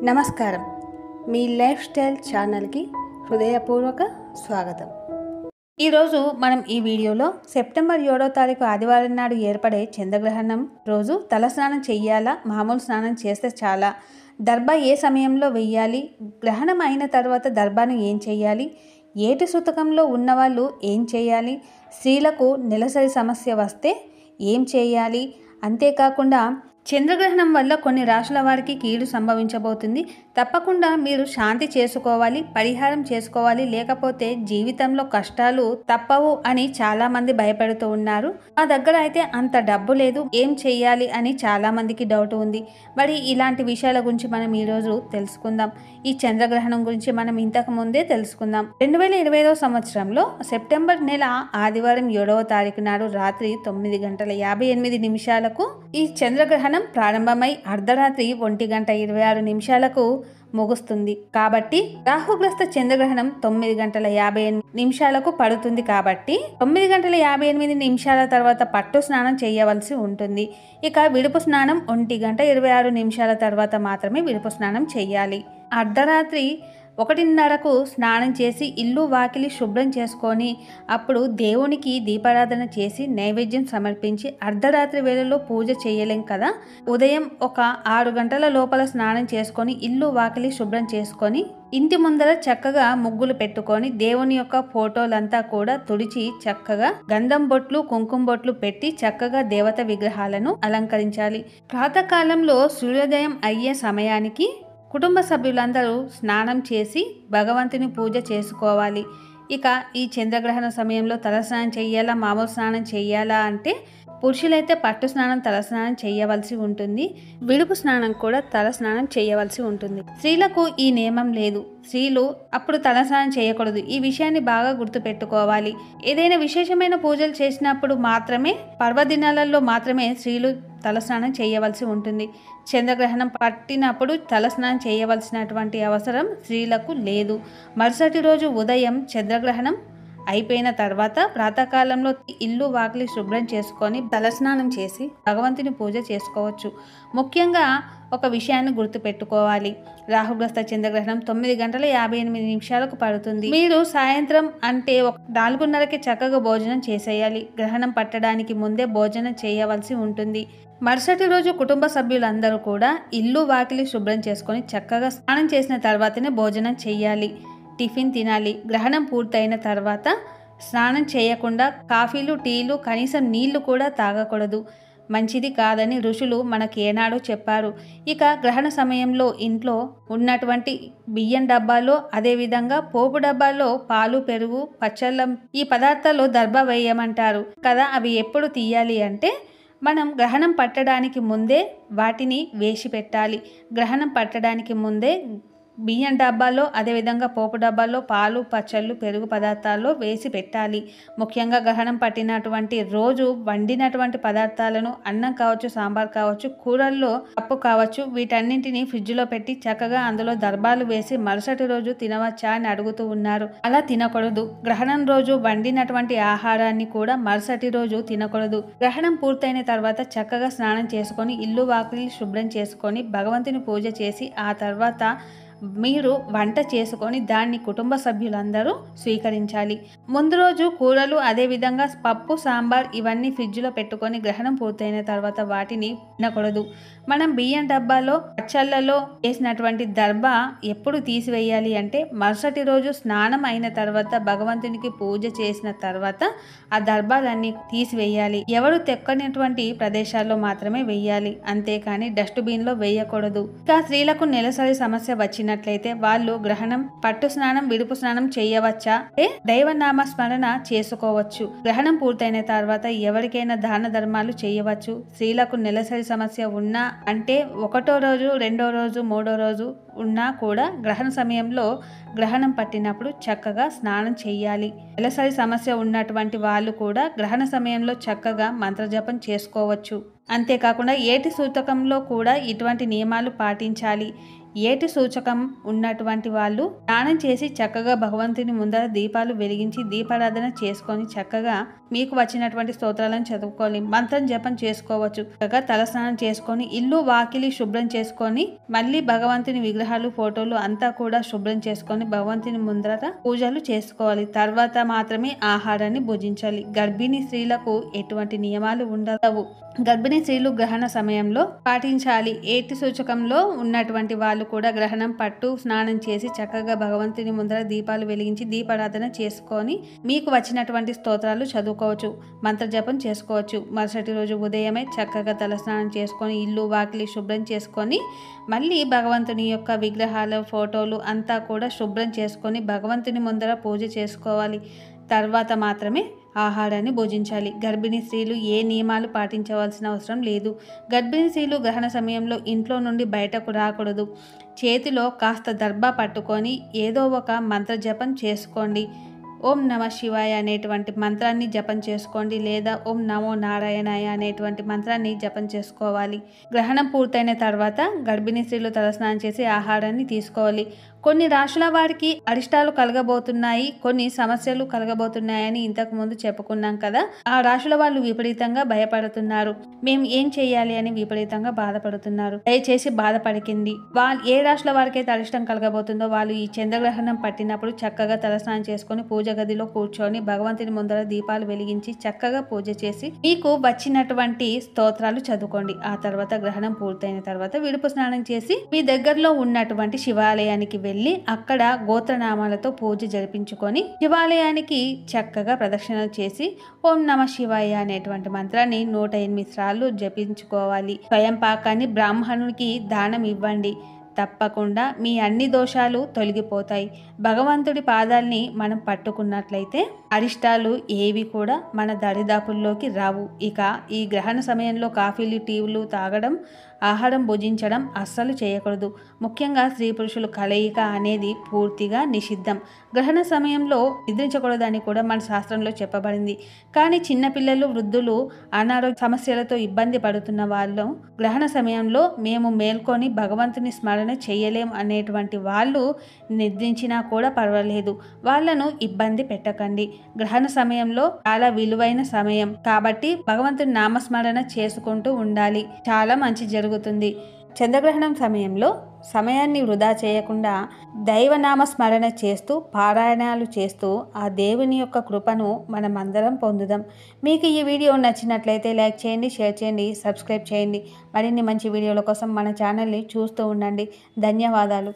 నమస్కారం. మీ life style ఛానల్కి హృదయపూర్వక స్వాగతం. ఈరోజు మనం ఈ వీడియోలో సెప్టెంబర్ 7వ తారీఖు ఆదివారం నాడు ఏర్పడే చంద్రగ్రహణం రోజు తలస్నానం చెయ్యాలా, మామూలు స్నానం చేస్తే చాలా, దర్భ ఏ సమయంలో వెయ్యాలి, గ్రహణం అయిన తర్వాత దర్భను ఏం చేయాలి, ఏటి సూతకంలో ఉన్నవాళ్ళు ఏం చేయాలి, స్త్రీలకు నెలసరి సమస్య వస్తే ఏం చేయాలి, అంతేకాకుండా చంద్రగ్రహణం వల్ల కొన్ని రాశుల వారికి కీడు సంభవించబోతుంది. తప్పకుండా మీరు శాంతి చేసుకోవాలి, పరిహారం చేసుకోవాలి, లేకపోతే జీవితంలో కష్టాలు తప్పవు అని చాలా మంది భయపడుతూ ఉన్నారు. మా దగ్గర అయితే అంత డబ్బు లేదు, ఏం చెయ్యాలి అని చాలా మందికి డౌట్ ఉంది. మరి ఇలాంటి విషయాల గురించి మనం ఈరోజు తెలుసుకుందాం. ఈ చంద్రగ్రహణం గురించి మనం ఇంతకు ముందే తెలుసుకుందాం. 2025వ సంవత్సరంలో సెప్టెంబర్ నెల ఆదివారం 7వ తారీఖు నాడు రాత్రి 9:58 ఈ చంద్రగ్రహణం ప్రారంభమై అర్ధరాత్రి 1:26 ముగుస్తుంది. కాబట్టి రాహుగ్రస్త చంద్రగ్రహణం 9:58 పడుతుంది. కాబట్టి 9:58 తర్వాత పట్టు స్నానం చేయవలసి ఉంటుంది. ఇక విడుపు స్నానం 1:26 తర్వాత మాత్రమే విడుపు స్నానం చేయాలి. అర్ధరాత్రి 1:30కు స్నానం చేసి ఇల్లు వాకిలి శుభ్రం చేసుకొని అప్పుడు దేవునికి దీపారాధన చేసి నైవేద్యం సమర్పించి అర్ధరాత్రి వేళలో పూజ చేయలేం కదా, ఉదయం ఒక 6 గంటల లోపల స్నానం చేసుకొని ఇల్లు వాకిలి శుభ్రం చేసుకొని ఇంటి ముందర చక్కగా ముగ్గులు పెట్టుకొని దేవుని యొక్క ఫోటోలంతా కూడా తుడిచి చక్కగా గంధం బొట్లు, కుంకుమ బొట్లు పెట్టి చక్కగా దేవత విగ్రహాలను అలంకరించాలి. ప్రాతకాలంలో సూర్యోదయం అయ్యే సమయానికి కుటుంబ సభ్యులందరూ స్నానం చేసి భగవంతుని పూజ చేసుకోవాలి. ఇక ఈ చంద్రగ్రహణ సమయంలో తలస్నానం చెయ్యాలా, మామూలు స్నానం చెయ్యాలా అంటే పురుషులైతే పట్టు స్నానం తలస్నానం చేయవలసి ఉంటుంది, విడుపు స్నానం కూడా తలస్నానం చేయవలసి ఉంటుంది. స్త్రీలకు ఈ నియమం లేదు, స్త్రీలు అప్పుడు తలస్నానం చేయకూడదు. ఈ విషయాన్ని బాగా గుర్తుపెట్టుకోవాలి. ఏదైనా విశేషమైన పూజలు చేసినప్పుడు మాత్రమే, పర్వదినాలలో మాత్రమే స్త్రీలు తలస్నానం చేయవలసి ఉంటుంది. చంద్రగ్రహణం పట్టినప్పుడు తలస్నానం చేయవలసినటువంటి అవసరం స్త్రీలకు లేదు. మరుసటి రోజు ఉదయం చంద్రగ్రహణం అయిపోయిన తర్వాత ప్రాతకాలంలో ఇల్లు వాకిలి శుభ్రం చేసుకొని తలస్నానం చేసి భగవంతుని పూజ చేసుకోవచ్చు. ముఖ్యంగా ఒక విషయాన్ని గుర్తుపెట్టుకోవాలి. రాహుగ్రస్త చంద్రగ్రహణం 9:58 పడుతుంది. మీరు సాయంత్రం అంటే 4:30కి చక్కగా భోజనం చేసేయాలి. గ్రహణం పట్టడానికి ముందే భోజనం చేయవలసి ఉంటుంది. మరుసటి రోజు కుటుంబ సభ్యులందరూ కూడా ఇల్లు వాకిలి శుభ్రం చేసుకొని చక్కగా స్నానం చేసిన తర్వాతనే భోజనం చెయ్యాలి, టిఫిన్ తినాలి. గ్రహణం పూర్తయిన తర్వాత స్నానం చేయకుండా కాఫీలు, టీలు, కనీసం నీళ్లు కూడా తాగకూడదు, మంచిది కాదని ఋషులు మనకి ఏనాడో చెప్పారు. ఇక గ్రహణ సమయంలో ఇంట్లో ఉన్నటువంటి బియ్యం డబ్బాలో, అదేవిధంగా పోపు డబ్బాలో పాలు, పెరుగు, పచ్చళ్ళం ఈ పదార్థాలు దర్భ వేయమంటారు కదా. అవి ఎప్పుడు తీయాలి అంటే మనం గ్రహణం పట్టడానికి ముందే వాటిని వేసి పెట్టాలి. గ్రహణం పట్టడానికి ముందే బియ్యం డబ్బాలో, అదేవిధంగా పోపు డబ్బాలో పాలు, పచ్చళ్ళు, పెరుగు పదార్థాల్లో వేసి పెట్టాలి. ముఖ్యంగా గ్రహణం పట్టినటువంటి రోజు వండినటువంటి పదార్థాలను, అన్నం కావచ్చు, సాంబార్ కావచ్చు, కూరల్లో పప్పు కావచ్చు, వీటన్నింటినీ ఫ్రిడ్జ్లో పెట్టి చక్కగా అందులో దర్భాలు వేసి మరుసటి రోజు తినవచ్చా అని అడుగుతూ ఉన్నారు. అలా తినకూడదు. గ్రహణం రోజు వండినటువంటి ఆహారాన్ని కూడా మరుసటి రోజు తినకూడదు. గ్రహణం పూర్తయిన తర్వాత చక్కగా స్నానం చేసుకొని ఇల్లు వాకిలి శుభ్రం చేసుకొని భగవంతుని పూజ చేసి ఆ తర్వాత మీరు వంట చేసుకొని దాన్ని కుటుంబ సభ్యులందరూ స్వీకరించాలి. ముందు రోజు కూరలు, అదేవిధంగా పప్పు, సాంబార్ ఇవన్నీ ఫ్రిడ్జ్లో పెట్టుకొని గ్రహణం పూర్తయిన తర్వాత వాటిని తినకూడదు. మనం బియ్యం డబ్బాలో, పచ్చళ్ళలో వేసినటువంటి దర్భ ఎప్పుడు తీసివేయాలి అంటే మరుసటి రోజు స్నానం అయిన తర్వాత భగవంతునికి పూజ చేసిన తర్వాత ఆ దర్భాలన్నీ తీసివేయాలి. ఎవరు తెక్కనటువంటి ప్రదేశాల్లో మాత్రమే వేయాలి, అంతేకాని డస్ట్బిన్లో వేయకూడదు. ఇంకా స్త్రీలకు నెలసరి సమస్య వచ్చినట్లయితే వాళ్ళు గ్రహణం పట్టు స్నానం, విడుపు స్నానం చేయవచ్చా అంటే దైవనామ స్మరణ చేసుకోవచ్చు. గ్రహణం పూర్తయిన తర్వాత ఎవరికైనా దాన ధర్మాలు చేయవచ్చు. స్త్రీలకు నెలసరి సమస్య ఉన్నా అంటే 1వ రోజు, 2వ రోజు, 3వ రోజు ఉన్నా కూడా గ్రహణ సమయంలో గ్రహణం పట్టినప్పుడు చక్కగా స్నానం చేయాలి. నెలసరి సమస్య ఉన్నటువంటి వాళ్ళు కూడా గ్రహణ సమయంలో చక్కగా మంత్రజపం చేసుకోవచ్చు. అంతేకాకుండా ఏటి సూతకంలో కూడా ఇటువంటి నియమాలు పాటించాలి. ఏటి సూచకం ఉన్నటువంటి వాళ్ళు స్నానం చేసి చక్కగా భగవంతుని ముందర దీపాలు వెలిగించి దీపారాధన చేసుకొని చక్కగా మీకు వచ్చినటువంటి స్తోత్రాలను చదువుకొని మంత్రం జపం చేసుకోవచ్చు. చక్కగా తలస్నానం చేసుకొని ఇల్లు వాకిలి శుభ్రం చేసుకొని మళ్ళీ భగవంతుని విగ్రహాలు ఫోటోలు అంతా కూడా శుభ్రం చేసుకొని భగవంతుని ముందర పూజలు చేసుకోవాలి. తర్వాత మాత్రమే ఆహారాన్ని భుజించాలి. గర్భిణీ స్త్రీలకు ఎటువంటి నియమాలు ఉండవు. గర్భిణీ స్త్రీలు గ్రహణ సమయంలో పాటించాలి. ఏటి సూచకంలో ఉన్నటువంటి వాళ్ళు కూడా గ్రహణం పట్టు స్నానం చేసి చక్కగా భగవంతుని ముందర దీపాలు వెలిగించి దీపారాధన చేసుకొని మీకు వచ్చినటువంటి స్తోత్రాలు చదువుకోవచ్చు, మంత్ర జపం చేసుకోవచ్చు. మరుసటి రోజు ఉదయమే చక్కగా తలస్నానం చేసుకొని ఇల్లు వాకిలి శుభ్రం చేసుకొని మళ్ళీ భగవంతుని యొక్క విగ్రహాలు ఫోటోలు అంతా కూడా శుభ్రం చేసుకొని భగవంతుని ముందర పూజ చేసుకోవాలి. తర్వాత మాత్రమే ఆహారాన్ని భోజించాలి. గర్భిణీ స్త్రీలు ఏ నియమాలు పాటించవలసిన అవసరం లేదు. గర్భిణీ స్త్రీలు గ్రహణ సమయంలో ఇంట్లో నుండి బయటకు రాకూడదు. చేతిలో కాస్త దర్భ పట్టుకొని ఏదో ఒక మంత్ర జపం చేసుకోండి. ఓం నమ శివాయ అనేటువంటి మంత్రాన్ని జపం చేసుకోండి, లేదా ఓం నమో నారాయణాయ అనేటువంటి మంత్రాన్ని జపం చేసుకోవాలి. గ్రహణం పూర్తయిన తర్వాత గర్భిణీ స్త్రీలు తలస్నానం చేసి ఆహారాన్ని తీసుకోవాలి. కొన్ని రాశుల వారికి అరిష్టాలు కలగబోతున్నాయి, కొన్ని సమస్యలు కలగబోతున్నాయని ఇంతకు ముందు చెప్పుకున్నాం కదా. ఆ రాశుల వాళ్ళు విపరీతంగా భయపడుతున్నారు. మేము ఏం చేయాలి అని విపరీతంగా బాధపడుతున్నారు. దయచేసి బాధపడకండి. వాళ్ళు ఏ రాశుల వారికైతే అరిష్టం కలగబోతుందో వాళ్ళు ఈ చంద్రగ్రహణం పట్టినప్పుడు చక్కగా తలస్నానం చేసుకొని పూజ గదిలో కూర్చొని భగవంతుని ముందర దీపాలు వెలిగించి చక్కగా పూజ చేసి మీకు వచ్చినటువంటి స్తోత్రాలు చదువుకోండి. ఆ తర్వాత గ్రహణం పూర్తయిన తర్వాత విడుపు స్నానం చేసి మీ దగ్గరలో ఉన్నటువంటి శివాలయానికి వెళ్ళి అక్కడ గోత్రనామాలతో పూజ జరిపించుకొని శివాలయానికి చక్కగా ప్రదక్షిణలు చేసి ఓం నమ శివాయ అనేటువంటి మంత్రాన్ని 108 సార్లు జపించుకోవాలి. స్వయం పాకాన్ని బ్రాహ్మణునికి దానం ఇవ్వండి. తప్పకుండా మీ అన్ని దోషాలు తొలగిపోతాయి. భగవంతుడి పాదాల్ని మనం పట్టుకున్నట్లయితే అరిష్టాలు ఏవి కూడా మన దరిదాపుల్లోకి రావు. ఇక ఈ గ్రహణ సమయంలో కాఫీలు టీలు తాగడం, ఆహారం భుజించడం అస్సలు చేయకూడదు. ముఖ్యంగా స్త్రీ పురుషులు కలయిక అనేది పూర్తిగా నిషిద్ధం. గ్రహణ సమయంలో నిద్రించకూడదని కూడా మన శాస్త్రంలో చెప్పబడింది. కానీ చిన్నపిల్లలు, వృద్ధులు, అనారోగ్య సమస్యలతో ఇబ్బంది పడుతున్న వాళ్ళు గ్రహణ సమయంలో మేము మేల్కొని భగవంతుని స్మరణ చేయలేం అనేటువంటి వాళ్ళు నిద్రించినా కూడా పర్వాలేదు. వాళ్ళను ఇబ్బంది పెట్టకండి. గ్రహణ సమయంలో చాలా విలువైన సమయం కాబట్టి భగవంతుని నామస్మరణ చేసుకుంటూ ఉండాలి. చాలా మంచి జరుగుతుంది. చంద్రగ్రహణం సమయంలో సమయాన్ని వృధా చేయకుండా దైవనామ స్మరణ చేస్తూ పారాయణాలు చేస్తూ ఆ దేవుని యొక్క కృపను మనమందరం పొందుదాం. మీకు ఈ వీడియో నచ్చినట్లయితే లైక్ చేయండి, షేర్ చేయండి, సబ్స్క్రైబ్ చేయండి. మరిన్ని మంచి వీడియోల కోసం మన ఛానల్ని చూస్తూ ఉండండి. ధన్యవాదాలు.